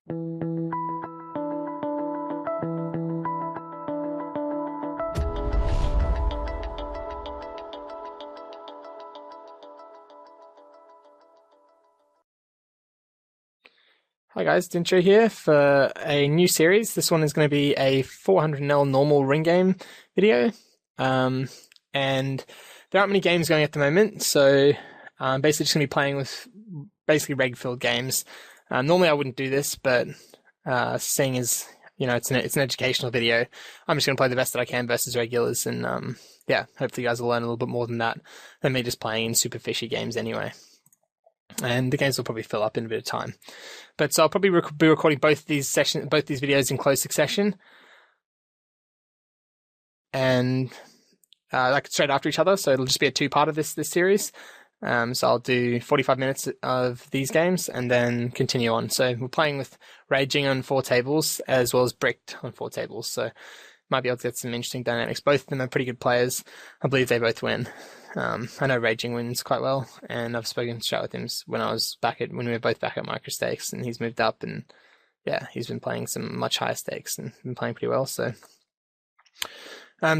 Hi guys, Dintyo here for a new series. This one is going to be a 400 L normal ring game video. And there aren't many games going at the moment, so I'm basically just going to be playing with basically reg-filled games. Normally I wouldn't do this, but seeing as it's an educational video, I'm just going to play the best that I can versus regulars, and yeah, hopefully you guys will learn a little bit more than me just playing in super fishy games anyway. And the games will probably fill up in a bit of time. But so I'll probably be recording both these videos in close succession, and like straight after each other. So it'll just be a two-part of this series. So I'll do 45 minutes of these games and then continue on. So we're playing with Raging on 4 tables as well as Bricked on 4 tables. So might be able to get some interesting dynamics. Both of them are pretty good players. I believe they both win. I know Raging wins quite well, and I've spoken to chat with him when we were both back at micro stakes, and he's moved up, and yeah, he's been playing some much higher stakes and been playing pretty well. So,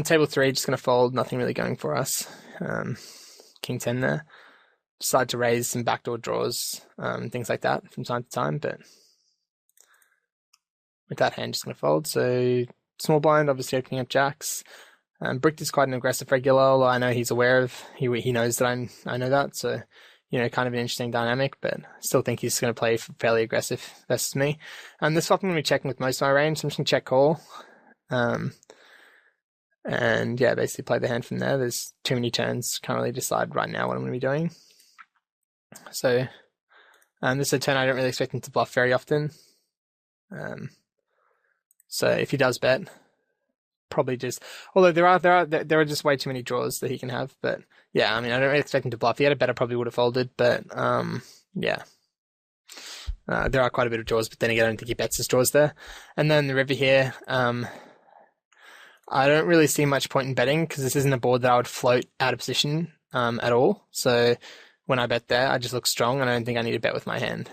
table 3 just gonna fold, nothing really going for us. King 10 there. Decide to raise some backdoor draws, things like that from time to time, but with that hand, just gonna fold. So small blind, obviously opening up jacks. Bricked is quite an aggressive regular, although I know he's aware of, he knows that I know that, so, kind of an interesting dynamic, but still think he's going to play fairly aggressive versus me. And this flop I'm going to be checking with most of my range, so I'm just going to check call. And yeah, basically play the hand from there. There's too many turns, can't really decide right now what I'm going to be doing. So, this is a turn I don't really expect him to bluff very often. So if he does bet, probably just, although there are just way too many draws that he can have, but yeah, I mean, I don't really expect him to bluff. If he had a bet, I probably would have folded, but yeah, there are quite a bit of draws, but then again, I don't think he bets his draws there. And then the river here, I don't really see much point in betting because this isn't a board that I would float out of position at all. So when I bet there, I just look strong, and I don't think I need to bet with my hand.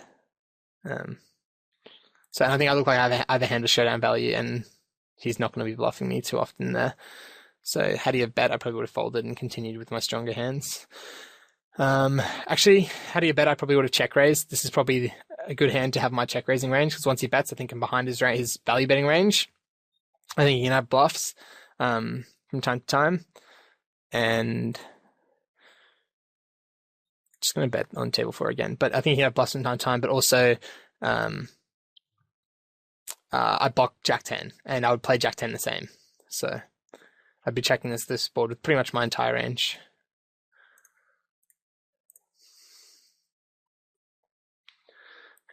So I think I look like I have a hand with showdown value, and he's not going to be bluffing me too often there. So had he have bet, I probably would have folded and continued with my stronger hands. Actually, had he have bet, I probably would have check raised. This is probably a good hand to have my check raising range, because once he bets, I think I'm behind his value betting range. I think he can have bluffs from time to time. And just going to bet on table 4 again. But I think he can have bluffs from time to time, but also I block Jack 10, and I would play Jack 10 the same. So I'd be checking this board with pretty much my entire range.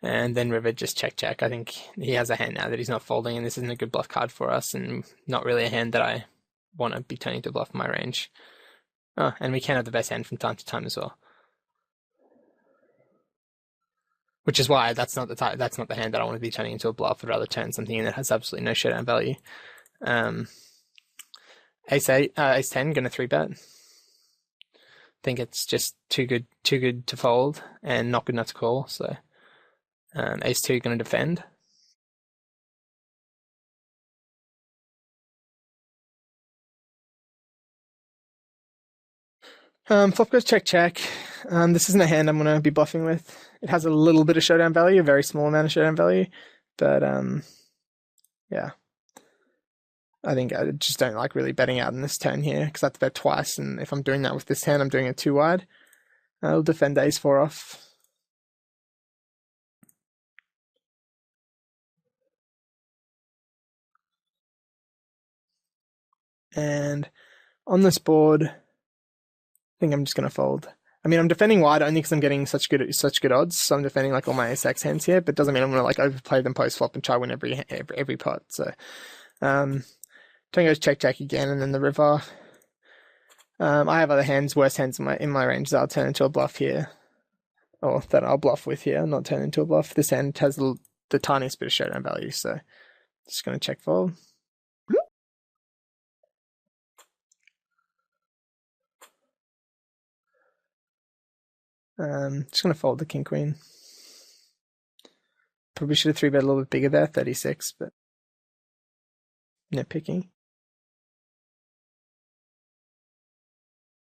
And then river, just check. I think he has a hand now that he's not folding, and this isn't a good bluff card for us, and not really a hand that I want to be turning to bluff in my range. Oh, and we can have the best hand from time to time as well. Which is why that's not the hand that I want to be turning into a bluff. I'd rather turn something in that has absolutely no showdown value. Ace 10, gonna 3-bet. Think it's just too good to fold and not good enough to call. So Ace 2 gonna defend. Flop goes check. This isn't a hand I'm gonna be bluffing with. It has a little bit of showdown value, a very small amount of showdown value, but yeah. I think I just don't like really betting out in this turn here, because I have to bet twice, and if I'm doing that with this hand, I'm doing it too wide. I'll defend Ace 4 off. And on this board, I think I'm just going to fold. I mean, I'm defending wide only because I'm getting such good odds, so I'm defending like all my ace-x hands here, but doesn't mean I'm going to like overplay them post-flop and try to win every pot. So, turn goes check again, and then the river. I have other hands, worse hands in my range that I'll turn into a bluff here, or that I'll bluff with here, not turn into a bluff. This hand has the tiniest bit of showdown value, so just going to check fold. Just going to fold the king queen. Probably should have 3-bet a little bit bigger there, 36, but nitpicking.